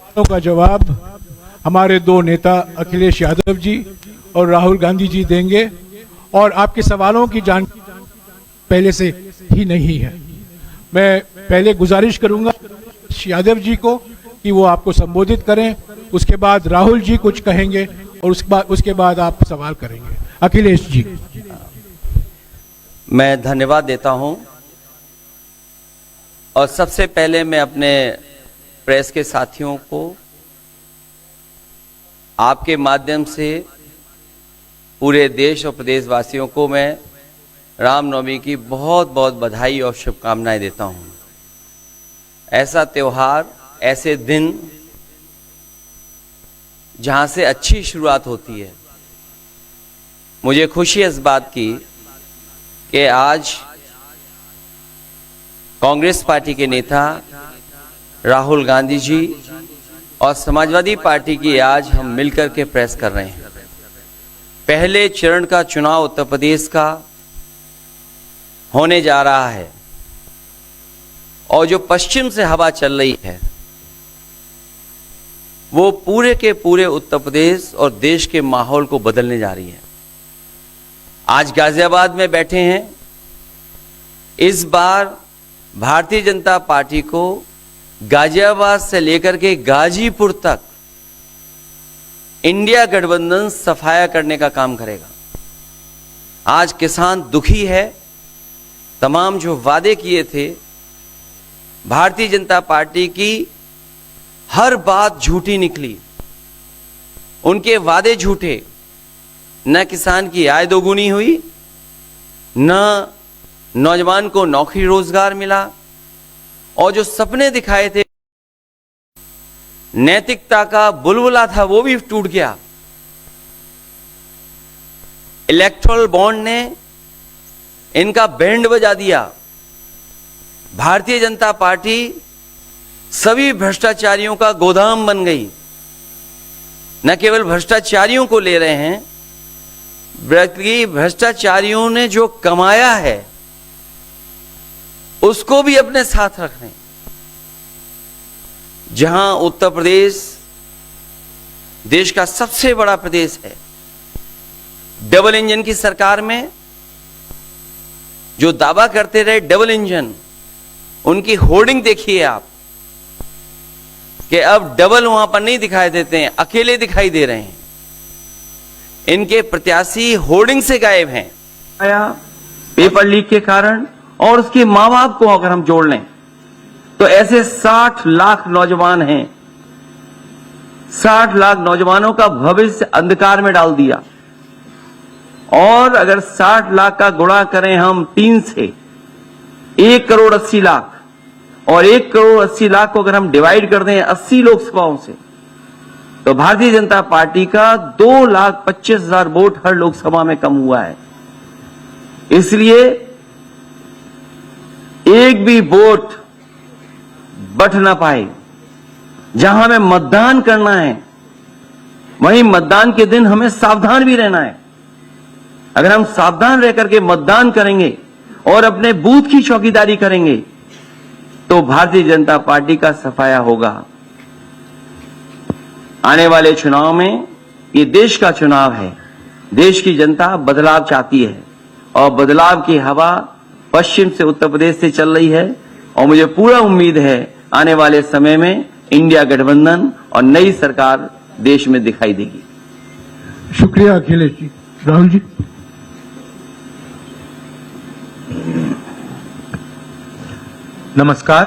सवालों का जवाब हमारे दो नेता अखिलेश यादव जी और राहुल गांधी जी देंगे और आपके सवालों की जानकारी पहले से ही नहीं है। मैं पहले गुजारिश करूंगा यादव जी को कि वो आपको संबोधित करें, उसके बाद राहुल जी कुछ कहेंगे और उसके बाद आप सवाल करेंगे। अखिलेश जी। मैं धन्यवाद देता हूं और सबसे पहले मैं अपने प्रेस के साथियों को आपके माध्यम से पूरे देश और प्रदेशवासियों को मैं रामनवमी की बहुत बहुत बधाई और शुभकामनाएं देता हूं। ऐसा त्योहार, ऐसे दिन जहां से अच्छी शुरुआत होती है। मुझे खुशी है इस बात की कि आज कांग्रेस पार्टी के नेता राहुल गांधी जी और समाजवादी पार्टी की आज हम मिलकर के प्रेस कर रहे हैं। पहले चरण का चुनाव उत्तर प्रदेश का होने जा रहा है और जो पश्चिम से हवा चल रही है वो पूरे के पूरे उत्तर प्रदेश और देश के माहौल को बदलने जा रही है। आज गाजियाबाद में बैठे हैं। इस बार भारतीय जनता पार्टी को गाजियाबाद से लेकर के गाजीपुर तक इंडिया गठबंधन सफाया करने का काम करेगा। आज किसान दुखी है। तमाम जो वादे किए थे, भारतीय जनता पार्टी की हर बात झूठी निकली। उनके वादे झूठे। न किसान की आय दोगुनी हुई, न नौजवान को नौकरी रोजगार मिला और जो सपने दिखाए थे, नैतिकता का बुलबुला था, वो भी टूट गया। इलेक्टोरल बॉन्ड ने इनका बैंड बजा दिया। भारतीय जनता पार्टी सभी भ्रष्टाचारियों का गोदाम बन गई। न केवल भ्रष्टाचारियों को ले रहे हैं, बल्कि भ्रष्टाचारियों ने जो कमाया है उसको भी अपने साथ रख रहे हैं। जहां उत्तर प्रदेश देश का सबसे बड़ा प्रदेश है, डबल इंजन की सरकार में जो दावा करते रहे डबल इंजन, उनकी होर्डिंग देखिए आप कि अब डबल वहां पर नहीं दिखाई देते हैं, अकेले दिखाई दे रहे हैं। इनके प्रत्याशी होर्डिंग से गायब हैं। पेपर लीक के कारण और उसके मां बाप को अगर हम जोड़ लें तो ऐसे 60 लाख नौजवान हैं। 60 लाख नौजवानों का भविष्य अंधकार में डाल दिया। और अगर 60 लाख का गुणा करें हम 3 से, 1 करोड़ 80 लाख, और 1 करोड़ 80 लाख को अगर हम डिवाइड कर दें 80 लोकसभाओं से, तो भारतीय जनता पार्टी का 2,25,000 वोट हर लोकसभा में कम हुआ है। इसलिए एक भी वोट बट ना पाए। जहां हमें मतदान करना है वहीं मतदान के दिन हमें सावधान भी रहना है। अगर हम सावधान रह करके मतदान करेंगे और अपने बूथ की चौकीदारी करेंगे तो भारतीय जनता पार्टी का सफाया होगा। आने वाले चुनाव में, ये देश का चुनाव है, देश की जनता बदलाव चाहती है और बदलाव की हवा पश्चिम से उत्तर प्रदेश से चल रही है। और मुझे पूरा उम्मीद है आने वाले समय में इंडिया गठबंधन और नई सरकार देश में दिखाई देगी। शुक्रिया अखिलेश जी। राहुल जी। नमस्कार।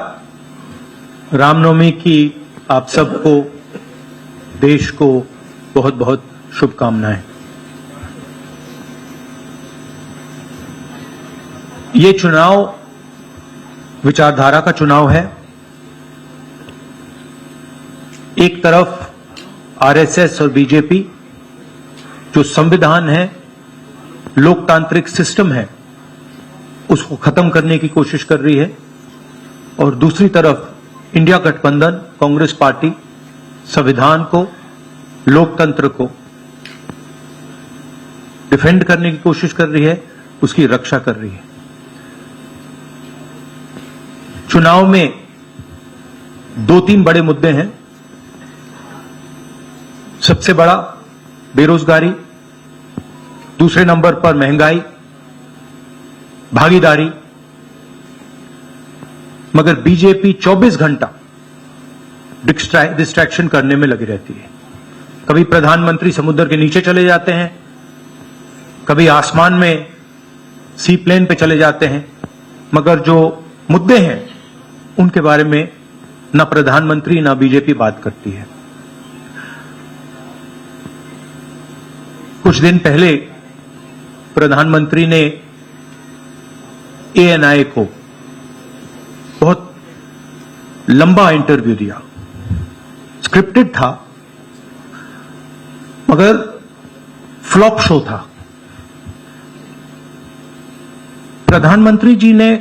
रामनवमी की आप सबको, देश को बहुत बहुत शुभकामनाएं। ये चुनाव विचारधारा का चुनाव है। एक तरफ आरएसएस और बीजेपी जो संविधान है, लोकतांत्रिक सिस्टम है, उसको खत्म करने की कोशिश कर रही है, और दूसरी तरफ इंडिया गठबंधन कांग्रेस पार्टी संविधान को, लोकतंत्र को डिफेंड करने की कोशिश कर रही है, उसकी रक्षा कर रही है। चुनाव में 2-3 बड़े मुद्दे हैं। सबसे बड़ा बेरोजगारी, दूसरे नंबर पर महंगाई, भागीदारी। मगर बीजेपी 24 घंटा डिस्ट्रैक्शन करने में लगी रहती है। कभी प्रधानमंत्री समुद्र के नीचे चले जाते हैं, कभी आसमान में सी प्लेन पे चले जाते हैं, मगर जो मुद्दे हैं उनके बारे में ना प्रधानमंत्री ना बीजेपी बात करती है। कुछ दिन पहले प्रधानमंत्री ने एएनआई को बहुत लंबा इंटरव्यू दिया, स्क्रिप्टेड था मगर फ्लॉप शो था। प्रधानमंत्री जी ने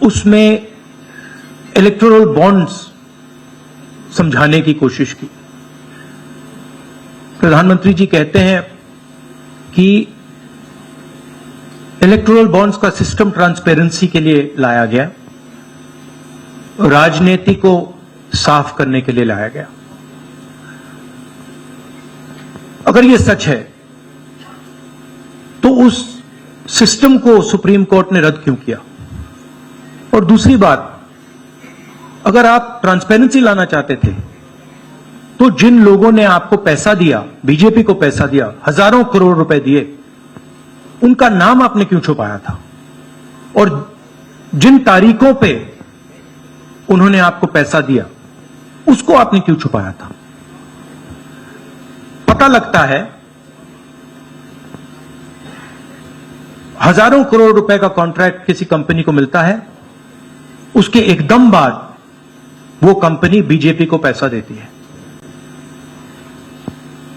उसमें इलेक्टोरल बॉन्ड्स समझाने की कोशिश की। प्रधानमंत्री जी कहते हैं कि इलेक्टोरल बॉन्ड्स का सिस्टम ट्रांसपेरेंसी के लिए लाया गया, राजनीति को साफ करने के लिए लाया गया। अगर यह सच है तो उस सिस्टम को सुप्रीम कोर्ट ने रद्द क्यों किया? और दूसरी बात, अगर आप ट्रांसपेरेंसी लाना चाहते थे तो जिन लोगों ने आपको पैसा दिया, बीजेपी को पैसा दिया, हजारों करोड़ रुपए दिए, उनका नाम आपने क्यों छुपाया था? और जिन तारीखों पे उन्होंने आपको पैसा दिया उसको आपने क्यों छुपाया था? पता लगता है हजारों करोड़ रुपए का कॉन्ट्रैक्ट किसी कंपनी को मिलता है, उसके एकदम बाद वो कंपनी बीजेपी को पैसा देती है।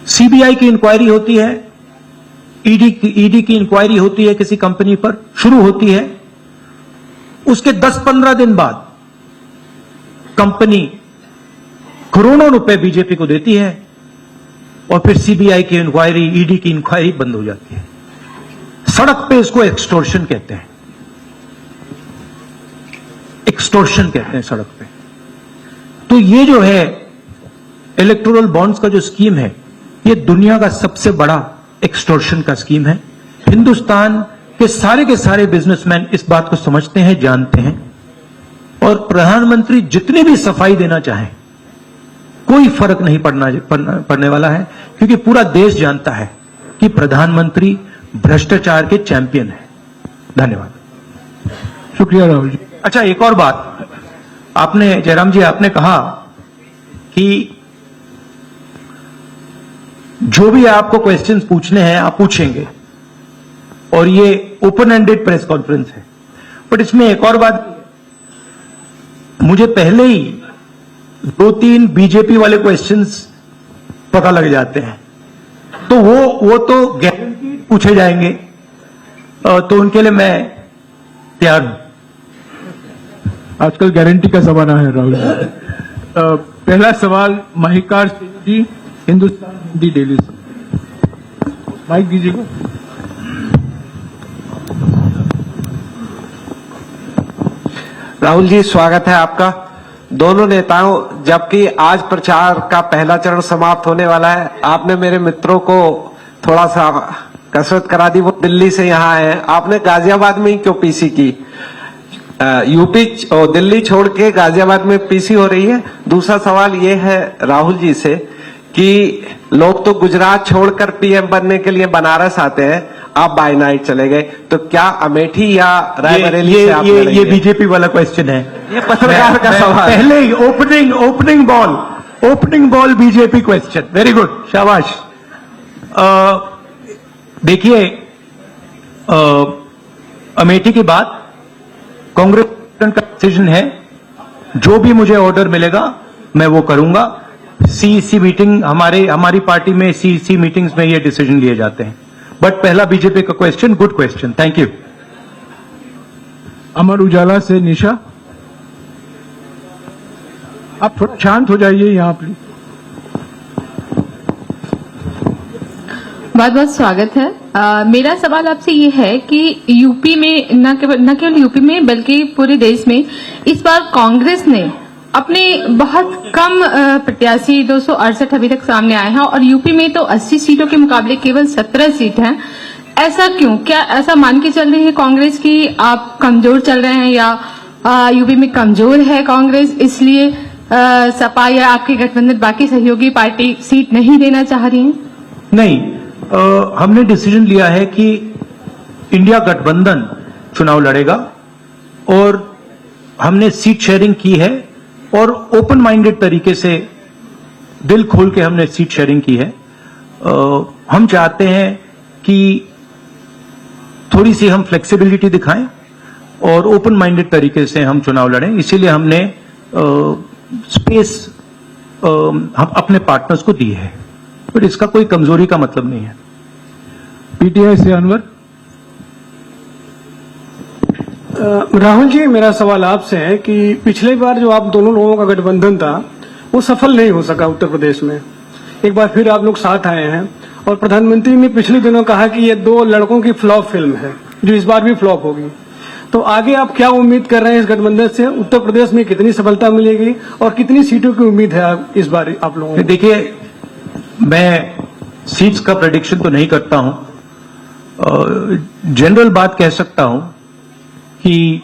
सीबीआई की इंक्वायरी होती है, ईडी की इंक्वायरी होती है किसी कंपनी पर, शुरू होती है, उसके 10-15 दिन बाद कंपनी करोड़ों रुपए बीजेपी को देती है और फिर सीबीआई की इंक्वायरी, ईडी की इंक्वायरी बंद हो जाती है। सड़क पे इसको एक्सटॉर्शन कहते हैं, एक्सटॉर्शन कहते हैं सड़क पे। तो ये जो है इलेक्टोरल बॉन्ड्स का जो स्कीम है, ये दुनिया का सबसे बड़ा एक्सटॉर्शन का स्कीम है। हिंदुस्तान के सारे बिजनेसमैन इस बात को समझते हैं, जानते हैं, और प्रधानमंत्री जितनी भी सफाई देना चाहें कोई फर्क नहीं पड़ने वाला है, क्योंकि पूरा देश जानता है कि प्रधानमंत्री भ्रष्टाचार के चैंपियन है। धन्यवाद। शुक्रिया राहुल जी। अच्छा, एक और बात, आपने जयराम जी आपने कहा कि जो भी आपको क्वेश्चंस पूछने हैं आप पूछेंगे और ये ओपन एंडेड प्रेस कॉन्फ्रेंस है। बट इसमें एक और बात, मुझे पहले ही 2-3 बीजेपी वाले क्वेश्चंस पता लग जाते हैं, तो वो तो गारंटी पूछे जाएंगे, तो उनके लिए मैं तैयार हूं। आजकल गारंटी का जमाना है राहुल जी। पहला सवाल महिकार सिंह जी, हिंदुस्तान हिंदी डेली से। माइक दीजिएगा। राहुल जी, स्वागत है आपका। दोनों नेताओं, जबकि आज प्रचार का पहला चरण समाप्त होने वाला है, आपने मेरे मित्रों को थोड़ा सा कसरत करा दी, वो दिल्ली से यहाँ आए हैं। आपने गाजियाबाद में ही क्यों पीसी की? यूपी और दिल्ली छोड़ के गाजियाबाद में पीसी हो रही है। दूसरा सवाल ये है राहुल जी से कि लोग तो गुजरात छोड़कर पीएम बनने के लिए बनारस आते हैं, आप बाय नाइट चले गए, तो क्या अमेठी या रायबरेली से आप लड़ेंगे? ये बीजेपी वाला क्वेश्चन है, ये पत्रकार का सवाल। पहले ही opening ball BJP question. Very good, शाबाश। देखिए, अमेठी की बात कांग्रेस का डिसीजन है, जो भी मुझे ऑर्डर मिलेगा मैं वो करूंगा। सीईसी मीटिंग, हमारी पार्टी में सीईसी मीटिंग्स में ये डिसीजन लिए जाते हैं। बट पहला बीजेपी का question, good question, thank you. Amar Ujala से निशा, आप थोड़ा शांत हो जाइए यहाँ प्लीज। बहुत बहुत स्वागत है। मेरा सवाल आपसे ये है कि यूपी में न केवल यूपी में बल्कि पूरे देश में इस बार कांग्रेस ने अपने बहुत कम प्रत्याशी 268 अभी तक सामने आए हैं और यूपी में तो 80 सीटों के मुकाबले केवल 17 सीट हैं। ऐसा क्यों? क्या ऐसा मान के चल रही है कांग्रेस की आप कमजोर चल रहे हैं या यूपी में कमजोर है कांग्रेस इसलिए सपा या आपके गठबंधन बाकी सहयोगी पार्टी सीट नहीं देना चाह रही है? नहीं, हमने डिसीजन लिया है कि इंडिया गठबंधन चुनाव लड़ेगा और हमने सीट शेयरिंग की है और ओपन माइंडेड तरीके से दिल खोल के हमने सीट शेयरिंग की है। हम चाहते हैं कि थोड़ी सी हम फ्लेक्सिबिलिटी दिखाएं और ओपन माइंडेड तरीके से हम चुनाव लड़ें, इसीलिए हमने स्पेस हम अपने पार्टनर्स को दी है, पर इसका कोई कमजोरी का मतलब नहीं है। पीटीआई से अनवर। राहुल जी, मेरा सवाल आपसे है कि पिछले बार जो आप दोनों लोगों का गठबंधन था वो सफल नहीं हो सका उत्तर प्रदेश में। एक बार फिर आप लोग साथ आए हैं और प्रधानमंत्री ने पिछले दिनों कहा कि ये दो लड़कों की फ्लॉप फिल्म है जो इस बार भी फ्लॉप होगी। तो आगे आप क्या उम्मीद कर रहे हैं इस गठबंधन से? उत्तर प्रदेश में कितनी सफलता मिलेगी और कितनी सीटों की उम्मीद है इस बार आप लोगों को? देखिए, मैं सीट्स का प्रेडिक्शन तो नहीं करता हूं, जनरल बात कह सकता हूं कि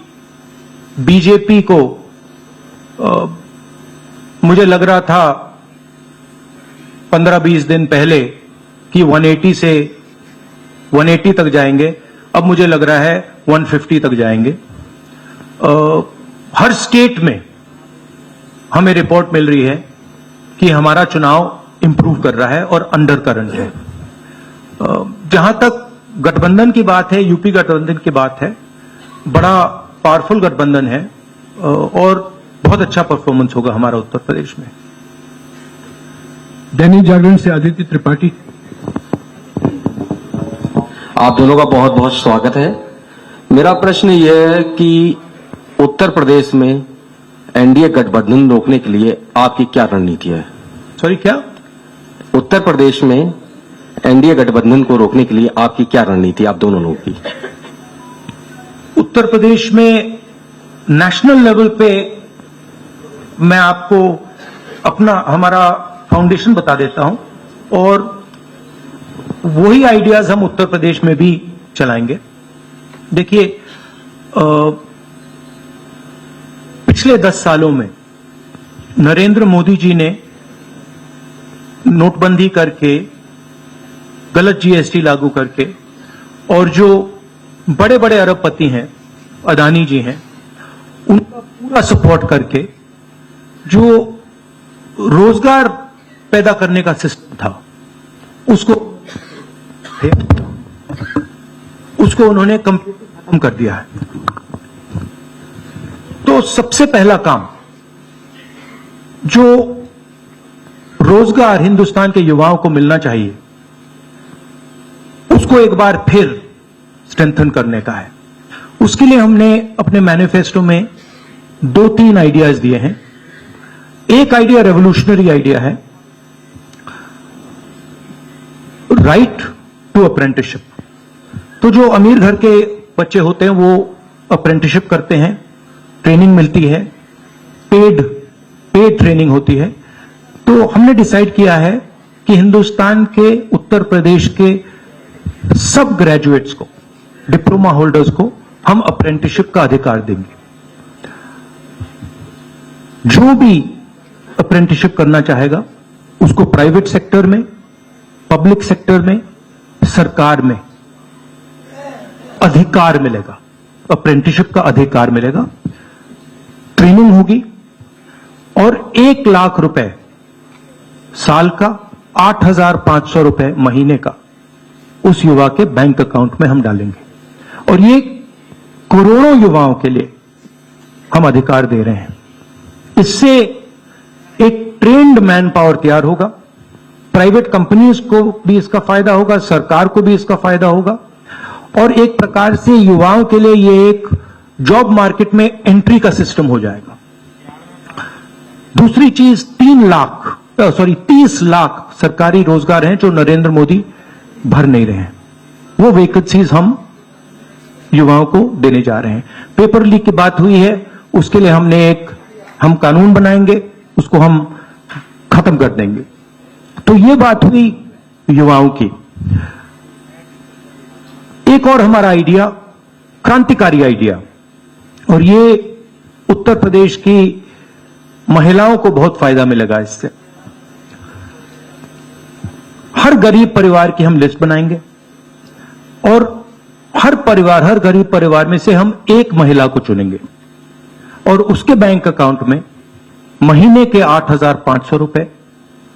बीजेपी को मुझे लग रहा था 15-20 दिन पहले कि 180 से 180 तक जाएंगे, अब मुझे लग रहा है 150 तक जाएंगे। हर स्टेट में हमें रिपोर्ट मिल रही है कि हमारा चुनाव इंप्रूव कर रहा है और अंडर करंट है। जहां तक गठबंधन की बात है, यूपी गठबंधन की बात है, बड़ा पावरफुल गठबंधन है और बहुत अच्छा परफॉर्मेंस होगा हमारा उत्तर प्रदेश में। दैनिक जागरण से आदित्य त्रिपाठी। आप दोनों का बहुत बहुत स्वागत है। मेरा प्रश्न यह है कि उत्तर प्रदेश में एनडीए गठबंधन रोकने के लिए आपकी क्या रणनीति है? सॉरी, क्या? उत्तर प्रदेश में एनडीए गठबंधन को रोकने के लिए आपकी क्या रणनीति आप दोनों लोगों की? उत्तर प्रदेश में नेशनल लेवल पे मैं आपको हमारा फाउंडेशन बता देता हूं और वही आइडियाज हम उत्तर प्रदेश में भी चलाएंगे। देखिए, पिछले 10 सालों में नरेंद्र मोदी जी ने नोटबंदी करके, गलत जीएसटी लागू करके और जो बड़े बड़े अरबपति हैं, अदानी जी हैं, उनका पूरा सपोर्ट करके जो रोजगार पैदा करने का सिस्टम था उसको उन्होंने कंप्लीटली खत्म कर दिया है। तो सबसे पहला काम जो रोजगार हिंदुस्तान के युवाओं को मिलना चाहिए उसको एक बार फिर स्ट्रेंथन करने का है। उसके लिए हमने अपने मैनिफेस्टो में 2-3 आइडियाज दिए हैं। एक आइडिया रेवोल्यूशनरी आइडिया है, राइट टू अप्रेंटिसशिप। तो जो अमीर घर के बच्चे होते हैं वो अप्रेंटिसशिप करते हैं, ट्रेनिंग मिलती है, पेड ट्रेनिंग होती है। तो हमने डिसाइड किया है कि हिंदुस्तान के उत्तर प्रदेश के सब ग्रेजुएट्स को, डिप्लोमा होल्डर्स को हम अप्रेंटिसशिप का अधिकार देंगे। जो भी अप्रेंटिसशिप करना चाहेगा उसको प्राइवेट सेक्टर में, पब्लिक सेक्टर में, सरकार में अधिकार मिलेगा, अप्रेंटिसशिप का अधिकार मिलेगा, ट्रेनिंग होगी और 1 लाख रुपए साल का, 8,500 रुपए महीने का उस युवा के बैंक अकाउंट में हम डालेंगे और ये करोड़ों युवाओं के लिए हम अधिकार दे रहे हैं। इससे एक ट्रेन्ड मैन पावर तैयार होगा, प्राइवेट कंपनीज को भी इसका फायदा होगा, सरकार को भी इसका फायदा होगा और एक प्रकार से युवाओं के लिए ये एक जॉब मार्केट में एंट्री का सिस्टम हो जाएगा। दूसरी चीज 30 लाख सरकारी रोजगार हैं जो नरेंद्र मोदी भर नहीं रहे हैं, वो वैकेंसीज हम युवाओं को देने जा रहे हैं। पेपर लीक की बात हुई है, उसके लिए हमने एक हम कानून बनाएंगे, उसको हम खत्म कर देंगे। तो ये बात हुई युवाओं की। एक और हमारा आइडिया, क्रांतिकारी आइडिया, और ये उत्तर प्रदेश की महिलाओं को बहुत फायदा मिलेगा इससे। हर गरीब परिवार की हम लिस्ट बनाएंगे और हर गरीब परिवार में से हम एक महिला को चुनेंगे और उसके बैंक अकाउंट में महीने के 8,500 रुपए,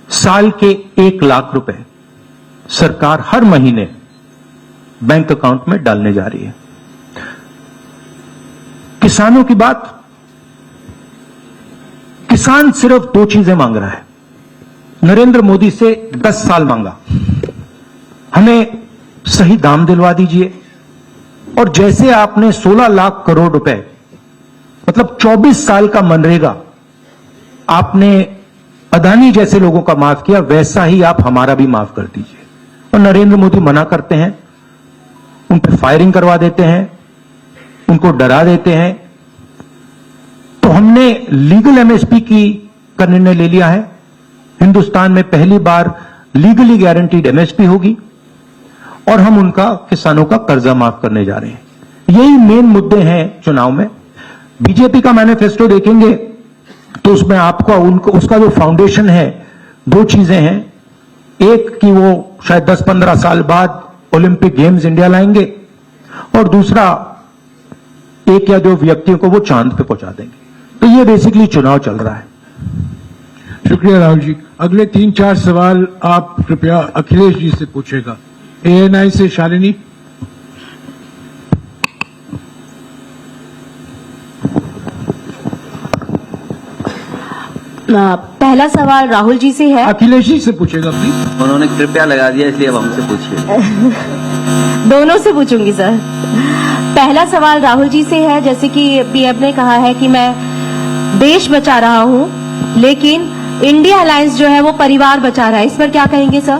साल के 1 लाख रुपए सरकार हर महीने बैंक अकाउंट में डालने जा रही है। किसानों की बात, किसान सिर्फ 2 चीजें मांग रहा है। नरेंद्र मोदी से 10 साल मांगा, हमें सही दाम दिलवा दीजिए, और जैसे आपने 16 लाख करोड़ रुपए, मतलब 24 साल का मनरेगा आपने अदानी जैसे लोगों का माफ किया, वैसा ही आप हमारा भी माफ कर दीजिए। और नरेंद्र मोदी मना करते हैं, उन पर फायरिंग करवा देते हैं, उनको डरा देते हैं। तो हमने लीगल एमएसपी का निर्णय ले लिया है। हिंदुस्तान में पहली बार लीगली गारंटीड एमएसपी होगी और हम उनका, किसानों का कर्जा माफ करने जा रहे हैं। यही मेन मुद्दे हैं चुनाव में। बीजेपी का मैनिफेस्टो देखेंगे तो उसमें आपको उसका जो फाउंडेशन है, 2 चीजें हैं। एक कि वो शायद 10-15 साल बाद ओलंपिक गेम्स इंडिया लाएंगे, और दूसरा एक या 2 व्यक्तियों को वो चांद पे पहुंचा देंगे। तो ये बेसिकली चुनाव चल रहा है। शुक्रिया राहुल जी। अगले 3-4 सवाल आप कृपया अखिलेश जी से पूछेगा। ANI से शालिनी। पहला सवाल राहुल जी से है। अखिलेश जी से पूछेगा प्लीज। उन्होंने कृपया लगा दिया, इसलिए अब हमसे पूछिए। दोनों से पूछूंगी सर। पहला सवाल राहुल जी से है, जैसे कि पीएम ने कहा है कि मैं देश बचा रहा हूं, लेकिन इंडिया अलायंस जो है वो परिवार बचा रहा है, इस पर क्या कहेंगे सर?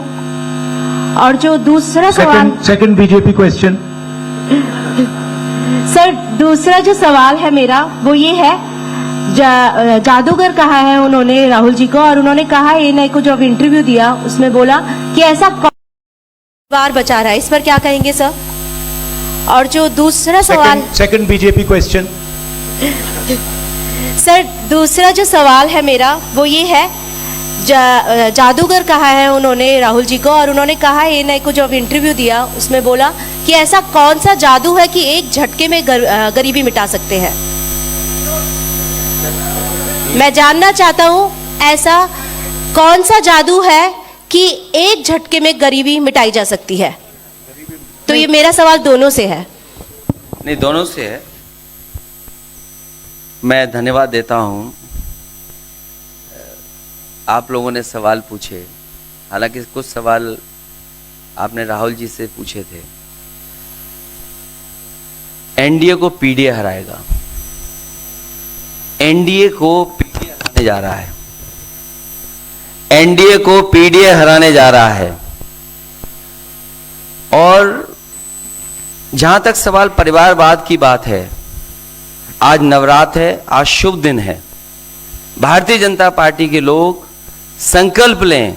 और जो दूसरा सवाल, सेकंड बीजेपी क्वेश्चन। सर दूसरा जो सवाल है मेरा वो ये है, जादूगर कहा है उन्होंने राहुल जी को, और उन्होंने कहा ANI को जब इंटरव्यू दिया उसमें बोला कि ऐसा परिवार बचा रहा है, इस पर क्या कहेंगे सर? और जो दूसरा सवाल, सेकंड बीजेपी क्वेश्चन। सर दूसरा जो सवाल है मेरा वो ये है, जादूगर कहा है उन्होंने राहुल जी को, और उन्होंने कहा ANI को जब इंटरव्यू दिया उसमें बोला कि ऐसा कौन सा जादू है कि एक झटके में गरीबी मिटा सकते हैं। मैं जानना चाहता हूं ऐसा कौन सा जादू है कि एक झटके में गरीबी मिटाई जा सकती है। तो ये मेरा सवाल दोनों से है। नहीं, दोनों से है। मैं धन्यवाद देता हूं, आप लोगों ने सवाल पूछे। हालांकि कुछ सवाल आपने राहुल जी से पूछे थे। एनडीए को पीडीए हराएगा, एनडीए को पीडीए हराने जा रहा है, एनडीए को पीडीए हराने जा रहा है। और जहां तक सवाल परिवारवाद की बात है, आज नवरात्र है, आज शुभ दिन है। भारतीय जनता पार्टी के लोग संकल्प लें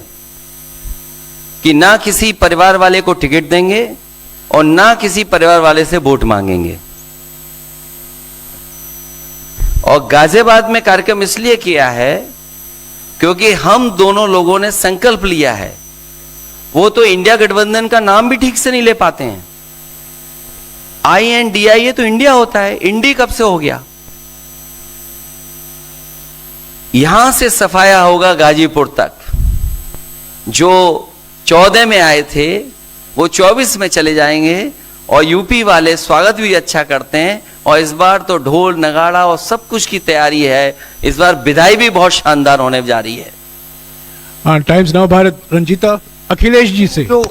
कि ना किसी परिवार वाले को टिकट देंगे और ना किसी परिवार वाले से वोट मांगेंगे। और गाजियाबाद में कार्यक्रम इसलिए किया है क्योंकि हम दोनों लोगों ने संकल्प लिया है। वो तो इंडिया गठबंधन का नाम भी ठीक से नहीं ले पाते हैं। INDIA तो इंडिया होता है, इंडी कब से हो गया? यहां से सफाया होगा गाजीपुर तक। जो 14 में आए थे वो 24 में चले जाएंगे, और यूपी वाले स्वागत भी अच्छा करते हैं। और इस बार तो ढोल नगाड़ा और सब कुछ की तैयारी है। इस बार विदाई भी बहुत शानदार होने जा रही है। हाँ, टाइम्स नाउ भारत। रंजीता, अखिलेश जी से। तो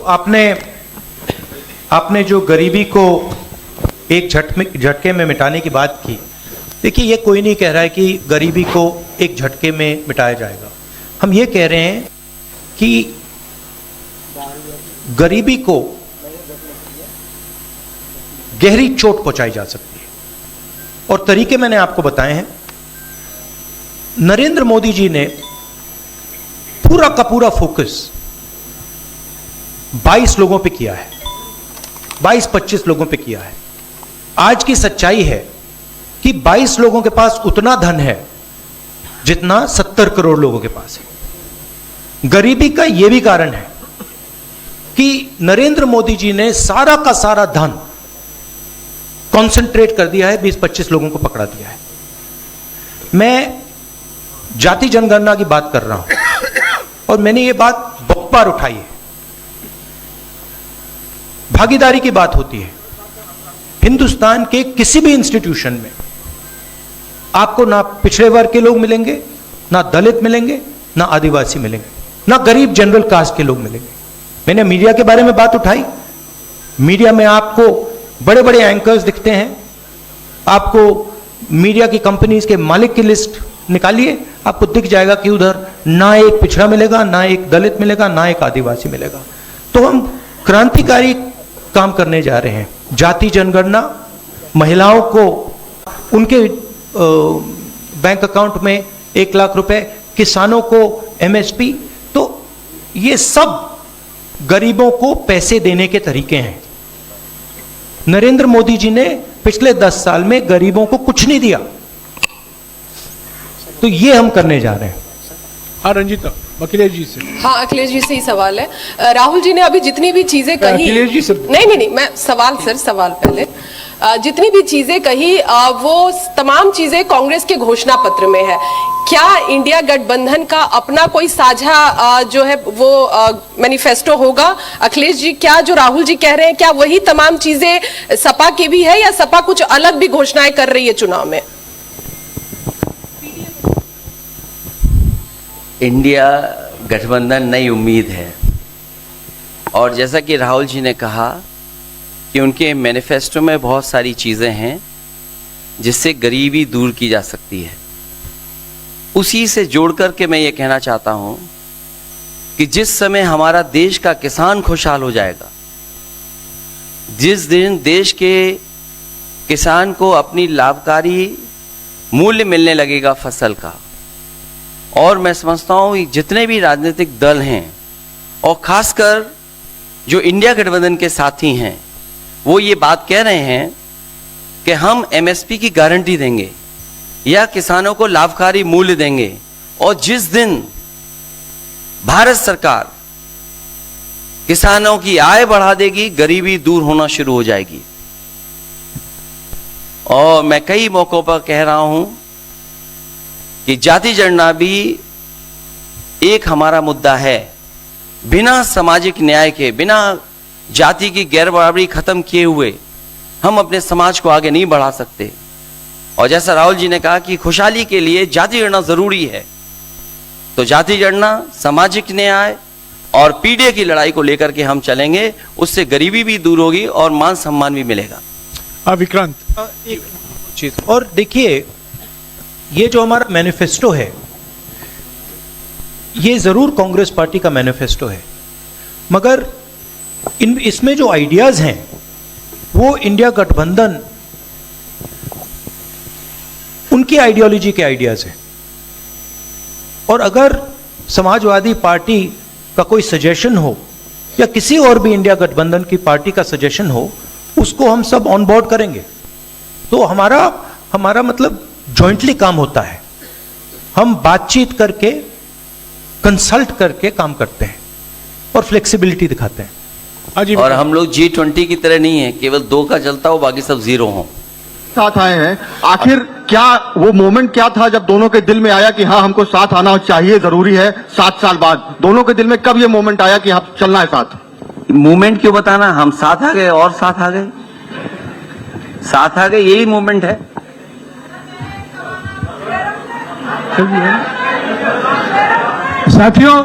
आपने जो गरीबी को एक झटके में मिटाने की बात की, देखिए ये कोई नहीं कह रहा है कि गरीबी को एक झटके में मिटाया जाएगा। हम ये कह रहे हैं कि गरीबी को गहरी चोट पहुंचाई जा सकती है, और तरीके मैंने आपको बताए हैं। नरेंद्र मोदी जी ने पूरा का पूरा फोकस 22 लोगों पे किया है, 22-25 लोगों पे किया है। आज की सच्चाई है कि 22 लोगों के पास उतना धन है जितना 70 करोड़ लोगों के पास है। गरीबी का यह भी कारण है कि नरेंद्र मोदी जी ने सारा का सारा धन कंसंट्रेट कर दिया है, 20-25 लोगों को पकड़ा दिया है। मैं जाति जनगणना की बात कर रहा हूं और मैंने ये बात बहुत बार उठाई है। भागीदारी की बात होती है। हिंदुस्तान के किसी भी इंस्टीट्यूशन में आपको ना पिछड़े वर्ग के लोग मिलेंगे, ना दलित मिलेंगे, ना आदिवासी मिलेंगे, ना गरीब जनरल कास्ट के लोग मिलेंगे। मैंने मीडिया के बारे में बात उठाई। मीडिया में आपको बड़े बड़े एंकर्स दिखते हैं। आपको मीडिया की कंपनीज के मालिक की लिस्ट निकालिए, आपको दिख जाएगा कि उधर ना एक पिछड़ा मिलेगा, ना एक दलित मिलेगा, ना एक आदिवासी मिलेगा। तो हम क्रांतिकारी काम करने जा रहे हैं। जाति जनगणना, महिलाओं को उनके बैंक अकाउंट में 1 लाख रुपए, किसानों को एमएसपी। तो ये सब गरीबों को पैसे देने के तरीके हैं। नरेंद्र मोदी जी ने पिछले 10 साल में गरीबों को कुछ नहीं दिया, तो ये हम करने जा रहे हैं। हाँ रंजीता, अखिलेश जी से। हाँ, अखिलेश जी से ही सवाल है। राहुल जी ने अभी जितनी भी चीजें कही, अखिलेश जी से नहीं, मैं सवाल पहले जितनी भी चीजें कही वो तमाम चीजें कांग्रेस के घोषणा पत्र में है। क्या इंडिया गठबंधन का अपना कोई साझा जो है वो मैनिफेस्टो होगा? अखिलेश जी, क्या जो राहुल जी कह रहे हैं क्या वही तमाम चीजें सपा की भी है या सपा कुछ अलग भी घोषणाएं कर रही है चुनाव में? इंडिया गठबंधन नई उम्मीद है और जैसा कि राहुल जी ने कहा कि उनके मैनिफेस्टो में बहुत सारी चीज़ें हैं जिससे गरीबी दूर की जा सकती है। उसी से जोड़ करके मैं ये कहना चाहता हूँ कि जिस समय हमारा देश का किसान खुशहाल हो जाएगा, जिस दिन देश के किसान को अपनी लाभकारी मूल्य मिलने लगेगा फसल का, और मैं समझता हूँ जितने भी राजनीतिक दल हैं और खासकर जो इंडिया गठबंधन के साथी हैं वो ये बात कह रहे हैं कि हम एमएसपी की गारंटी देंगे या किसानों को लाभकारी मूल्य देंगे, और जिस दिन भारत सरकार किसानों की आय बढ़ा देगी, गरीबी दूर होना शुरू हो जाएगी। और मैं कई मौकों पर कह रहा हूं कि जाति जनगणना भी एक हमारा मुद्दा है। बिना सामाजिक न्याय के, बिना जाति की गैर बराबरी खत्म किए हुए हम अपने समाज को आगे नहीं बढ़ा सकते। और जैसा राहुल जी ने कहा कि खुशहाली के लिए जाति जनगणना जरूरी है, तो जाति जनगणना, सामाजिक न्याय और पीढ़ी की लड़ाई को लेकर के हम चलेंगे। उससे गरीबी भी दूर होगी और मान सम्मान भी मिलेगा। विक्रांत, एक चीज और देखिए, ये जो हमारा मैनिफेस्टो है ये जरूर कांग्रेस पार्टी का मैनिफेस्टो है, मगर इसमें जो आइडियाज हैं वो इंडिया गठबंधन उनकी आइडियोलॉजी के आइडियाज हैं। और अगर समाजवादी पार्टी का कोई सजेशन हो या किसी और भी इंडिया गठबंधन की पार्टी का सजेशन हो, उसको हम सब ऑन बोर्ड करेंगे। तो हमारा मतलब जॉइंटली काम होता है। हम बातचीत करके, कंसल्ट करके काम करते हैं और फ्लेक्सिबिलिटी दिखाते हैं। और हम लोग G20 की तरह नहीं है, केवल 2 का चलता हो, बाकी सब 0 हो। साथ आए हैं, आखिर क्या वो मोमेंट क्या था जब दोनों के दिल में आया कि हाँ हमको साथ आना चाहिए, जरूरी है? 7 साल बाद दोनों के दिल में कब ये मोमेंट आया कि हाँ चलना है साथ? मूवमेंट क्यों बताना, हम साथ आ गए और साथ आ गए, साथ आ गए, यही मूवमेंट है। साथियों,